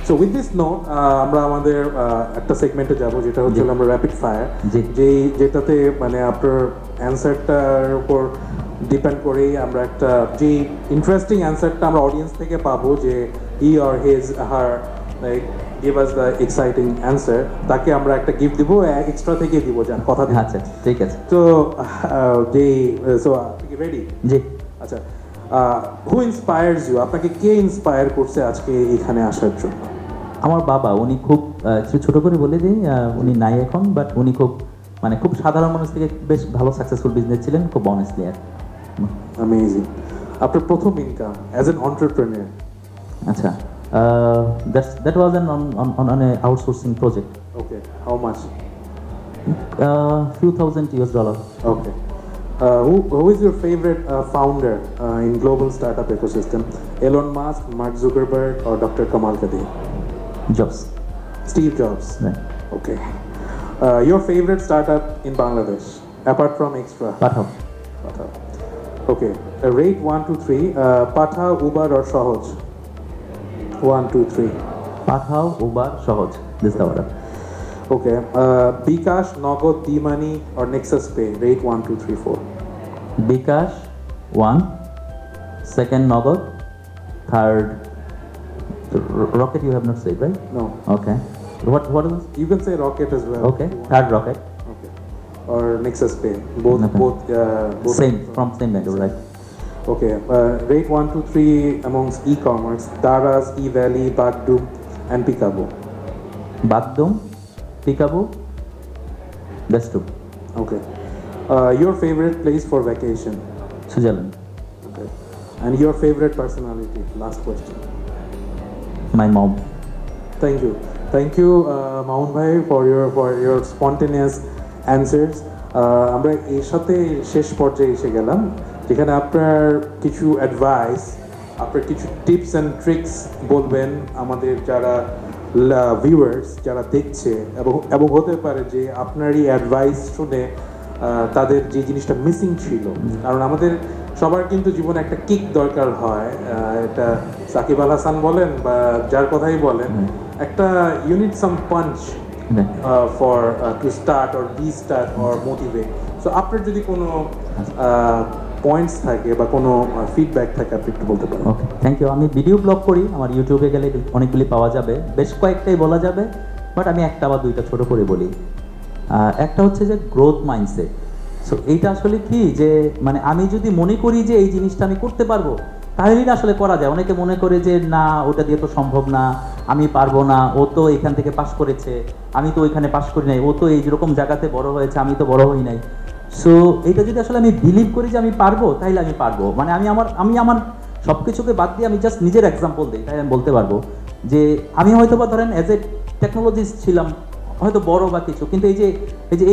So with this note আমরা আমাদের একটা সেগমেন্টে যাব, যেটা হচ্ছে জি। আমরা র্যাপিড ফায়ার, জি। যেটাতে মানে আপনার অ্যান্সারটার উপর ডিপেন্ড করেই আমরা একটা যে ইন্টারেস্টিং অ্যান্সারটা আমরা অডিয়েন্স থেকে পাবো, যে he or his her like give us the exciting answer, তাকে আমরা একটা গিফট দিব, এক্সট্রা থেকে দিব, যান কথা দিন। আচ্ছা, ঠিক আছে। তো যে সো রেডি? জি। আচ্ছা, হু ইন্সপায়ার্স ইউ, আপনাকে কে ইন্সপায়ার করছে আজকে এখানে আসার জন্য? আমার বাবা, উনি খুব একটু ছোট করে বলে দিই, উনি নাই এখন, বাট উনি খুব মানে খুব সাধারণ মানুষ থেকে বেশ ভালো সাকসেসফুল বিজনেস ছিলেন, খুব অনেস্টলি আর। অ্যামেজিং। আপনার প্রথম ইনকাম অ্যাজ এন এন্টারপ্রেনিউর? আচ্ছা, that was an on a outsourcing project, okay, how much? few thousand US dollar. Okay. Who is your favorite founder in global startup ecosystem? Elon Musk, Mark Zuckerberg, or Dr. Kamal Kadir? Jobs. Steve Jobs. Right. Okay. Your favorite startup in Bangladesh, apart from Extra? Pathao. Patha. Okay. Rate 1 to 3. Patha, Uber, or Sahaj? 1, 2, 3. Pathao, Uber, সহজ, this the order. Okay. Bikash, Nagad, D-Money, or Nexus Pay? Rate 1, 2, 3, 4. BKash 1, second নগদ, third rocket, you have not said, right? No. Okay. What is this? You can say Rocket as well. Okay, third rocket. Okay. Or Nexus Pay. Both. Okay. Both. Same, from same vendor, right? Okay. Rate 1, 2, 3 amongst e-commerce: Daraz, eValley, Bagdoom, and Picabo. Bagdoom, Picabo, best two, Okay. Your favorite place for vacation? Switzerland. Okay. And your favorite personality? Last question. My mom. Thank you, Maun Bhai, for your spontaneous answers. আমরা এর সাথে শেষ পর্যায়ে এসে গেলাম, যেখানে আপনার কিছু অ্যাডভাইস, আপনার কিছু টিপস অ্যান্ড ট্রিক্স বলবেন আমাদের যারা ভিউয়ার্স, যারা দেখছে, এবং হতে পারে যে আপনারই অ্যাডভাইস শুনে তাদের যে জিনিসটা মিসিং ছিল। কারণ আমাদের সবার কিন্তু জীবনে একটা কিক দরকার হয়, এটা সাকিব আল হাসান বলেন বা যার কথাই বলেন, একটা unit some punch for to start or restart or motivate. So আপনার যদি কোনো পয়েন্টস থাকে বা কোনো ফিডব্যাক থাকে, আপনি একটু বলতে পারেন। ওকে, থ্যাংক ইউ। আমি ভিডিও ব্লগ করি, আমার ইউটিউবে গেলে অনেকগুলি পাওয়া যাবে, বেশ কয়েকটাই বলা যাবে, বাট আমি একটা বা দুইটা ছোট করে বলি। একটা হচ্ছে যে গ্রোথ মাইন্ডসেট। সো এইটা আসলে কি, যে মানে আমি যদি মনে করি যে এই জিনিসটা আমি করতে পারবো, তাহলেই না আসলে করা যায়। অনেকে মনে করে যে না, ওটা দিয়ে তো সম্ভব না, আমি পারবো না, ও তো এখান থেকে পাশ করেছে, আমি তো ওইখানে পাশ করি নাই, ও তো এই যেরকম জায়গাতে বড় হয়েছে, আমি তো বড় হই নাই। সো এটা যদি আসলে আমি বিলিভ করি যে আমি পারবো, তাহলে আমি পারবো। মানে আমি আমার সব কিছুকে বাদ দিয়ে আমি জাস্ট নিজের এক্সাম্পল দিই, তাই আমি বলতে পারবো যে আমি হয়তো বা ধরেন অ্যাজ এ টেকনোলজিস্ট ছিলাম, হয়তো বড় বা কিছু, কিন্তু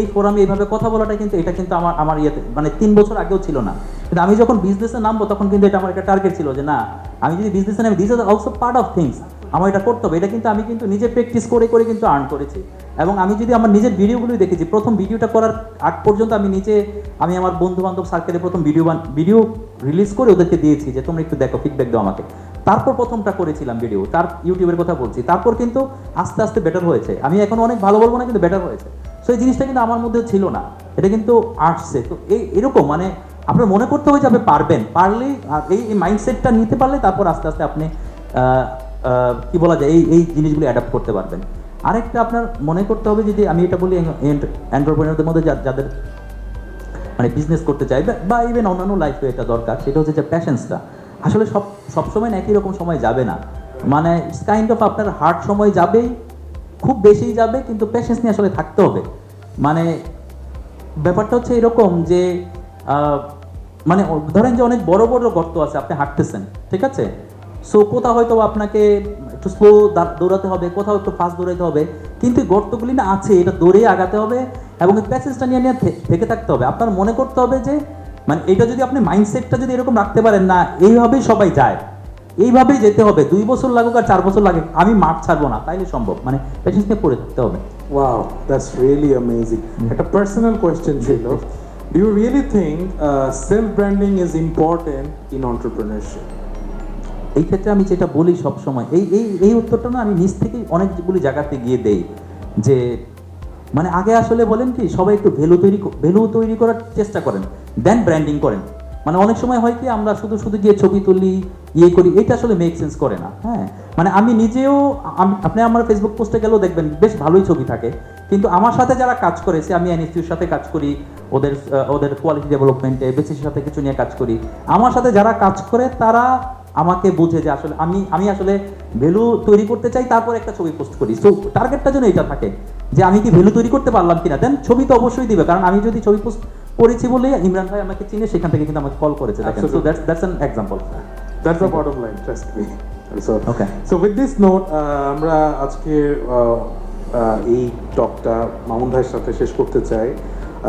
এই ফোরামে এইভাবে কথা বলাটা কিন্তু এটা কিন্তু আমার ইয়েতে মানে 3 বছর আগেও ছিল না। কিন্তু আমি যখন বিজনেসে নামবো, তখন কিন্তু এটা আমার একটা টার্গেট ছিল যে না, আমি যদি বিজনেসে নামি, this is also part of things, আমার এটা করতে হবে। এটা কিন্তু আমি কিন্তু নিজে প্র্যাকটিস করে করে কিন্তু আর্ন করেছি। এবং আমি যদি আমার নিজের ভিডিওগুলোই দেখেছি, প্রথম ভিডিওটা করার আগ পর্যন্ত আমি আমার বন্ধু বান্ধব সার্কেলে প্রথম ভিডিও রিলিজ করে ওদেরকে দিয়েছি যে তোমরা একটু দেখো, ফিডব্যাক দাও আমাকে। তারপর প্রথমটা করেছিলাম ভিডিও, তার ইউটিউবের কথা বলছি, তারপর কিন্তু আস্তে আস্তে বেটার হয়েছে। আমি এখন অনেক ভালো বলবো না, কিন্তু বেটার হয়েছে। সো এই জিনিসটা কিন্তু আমার মধ্যে ছিল না, এটা কিন্তু আসছে। তো এরকম মানে আপনার মনে করতে হবে যে আপনি পারবেন, পারলেই এই মাইন্ডসেটটা নিতে পারলে তারপর আস্তে আস্তে আপনি কি বলা যায়, এই জিনিসগুলো অ্যাডাপ্ট করতে পারবেন। আরেকটা আপনার মনে করতে হবে, যদি আমি এটা বলি এন্টারপ্রেনারদের মধ্যে যাদের মানে বিজনেস করতে চাই বা ইভেন অন্যান্য লাইফে এটা দরকার, সেটা হচ্ছে যে প্যাশেন্সটা। আসলে সবসময় একই রকম সময় যাবে না, মানে ইটস কাইন্ড অফ আপনার হার্ড সময় যাবেই, খুব বেশিই যাবে, কিন্তু প্যাশেন্স নিয়ে আসলে থাকতে হবে। মানে ব্যাপারটা হচ্ছে এরকম যে মানে ধরেন যে অনেক বড় বড় গর্ত আছে, আপনি হাঁটতেছেন, ঠিক আছে, সো কোথাও হয়তো আপনাকে একটু স্লো দৌড়াতে হবে, কোথাও একটু ফাস্ট দৌড়াতে হবে, কিন্তু গর্তগুলি না আছে, এটা দৌড়েই আগাতে হবে এবং এই প্যাসেজটা নিয়ে থেকে থাকতে হবে। আপনার মনে করতে হবে যে মানে এটা যদি আপনি মাইন্ডসেটটা যদি এরকম রাখতে পারেন, না এইভাবেই সবাই যায়, এইভাবেই যেতে হবে, 2 বছর লাগুক আর 4 বছর লাগে, আমি মাঠ ছাড়বো না, তাইলে সম্ভব। মানে প্যাশেন্স নিয়ে পড়ে থাকতে হবে। Wow, that's really amazing. একটা personal question ছিল, do you really think self-branding is important in entrepreneurship? এই ক্ষেত্রে আমি যেটা বলি সবসময় এই উত্তরটা না আমি নিজ থেকেই অনেকগুলি জায়গাতে গিয়ে দেই যে মানে আগে আসলে বলেন কি সবাই একটু ভ্যালু তৈরি করার চেষ্টা করেন, দেন ব্র্যান্ডিং করেন। মানে অনেক সময় হয় কি আমরা শুধু শুধু গিয়ে ছবি তুলি ইয়ে করি, এটা আসলে মেক সেন্স করে না। হ্যাঁ, মানে আমি নিজেও আপনি আমার ফেসবুক পোস্টে গেলেও দেখবেন বেশ ভালোই ছবি থাকে, কিন্তু আমার সাথে যারা কাজ করেছে, আমি এনএসটিউর সাথে কাজ করি, ওদের কোয়ালিটি ডেভেলপমেন্টে বেসিসের সাথে কিছু নিয়ে কাজ করি, আমার সাথে যারা কাজ করে তারা আমাকে বুঝে যে আসলে আমি আসলে ভ্যালু তৈরি করতে চাই, তারপর একটা ছবি পোস্ট করি। সো টার্গেটটা যেন এটা থাকে যে আমি কি ভ্যালু তৈরি করতে পারলাম কিনা, দেন ছবি তো অবশ্যই দিবে। কারণ আমি যদি ছবি পোস্ট করেছি বলে ইমরান ভাই আমাকে চিনে, সেখান থেকে কিন্তু আমাকে কল করেছে, দেখেন। So that's an example. That's the bottom line, trust me. So, Okay. So with this note, আমরা আজকে এই টকটা মামুন ভাইয়ের সাথে শেষ করতে চাই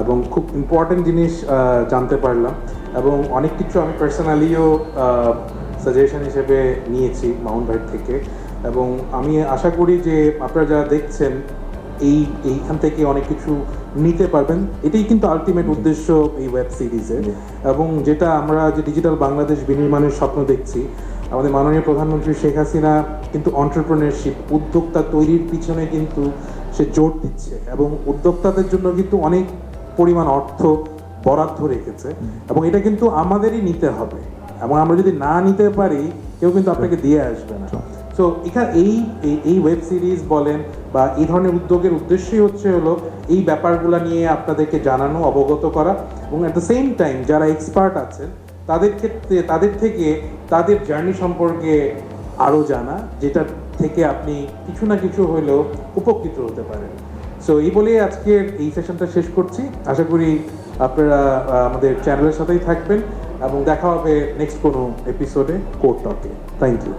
এবং খুব ইম্পর্টেন্ট জিনিস জানতে পারলাম এবং অনেক কিছু আমি পার্সোনালিও সাজেশন হিসেবে নিয়েছি মামুন ভাইয়ের থেকে, এবং আমি আশা করি যে আপনারা যারা দেখছেন এইখান থেকে অনেক কিছু নিতে পারবেন। এটাই কিন্তু আলটিমেট উদ্দেশ্য এই ওয়েব সিরিজের, এবং যেটা আমরা যে ডিজিটাল বাংলাদেশ বিনির্মাণের স্বপ্ন দেখছি, আমাদের মাননীয় প্রধানমন্ত্রী শেখ হাসিনা কিন্তু অন্টারপ্রেনারশিপ, উদ্যোক্তা তৈরির পিছনে কিন্তু সে জোর দিচ্ছে এবং উদ্যোক্তাদের জন্য কিন্তু অনেক পরিমাণ অর্থ বরাদ্দ রেখেছে, এবং এটা কিন্তু আমাদেরই নিতে হবে, এবং আমরা যদি না নিতে পারি কেউ কিন্তু আপনাকে দিয়ে আসবে না। সো এখানে এই ওয়েব সিরিজ বলেন বা এই ধরনের উদ্যোগের উদ্দেশ্যই হলো এই ব্যাপারগুলো নিয়ে আপনাদেরকে জানানো, অবগত করা, এবং অ্যাট দ্য সেম টাইম যারা এক্সপার্ট আছেন তাদের থেকে তাদের জার্নি সম্পর্কে আরও জানা, যেটা থেকে আপনি কিছু না কিছু হলেও উপকৃত হতে পারেন। সো এই বলে আজকের এই সেশনটা শেষ করছি। আশা করি আপনারা আমাদের চ্যানেলের সাথেই থাকবেন এবং দেখা হবে নেক্সট কোনো এপিসোডে কোড টকে। Thank you.